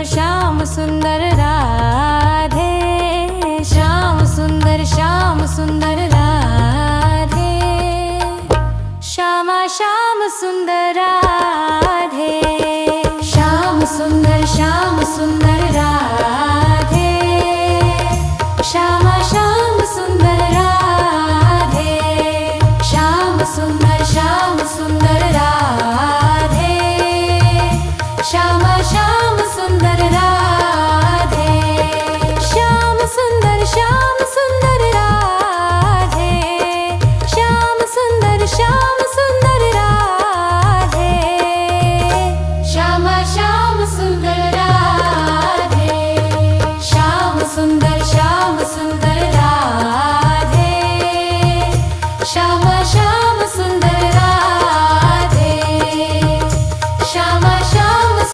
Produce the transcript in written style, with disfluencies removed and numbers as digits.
श्याम सुंदर राधे, श्याम सुंदर राधे, श्यामा श्याम सुंदर राधे, श्याम सुंदर राधे, श्यामा श्याम सुंदर राधे, श्याम सुंदर राधे, श्यामा श्याम सुंदर राधे, श्याम सुंदर राधे, श्याम सुंदर राधे, श्यामा श्याम सुंदर राधे।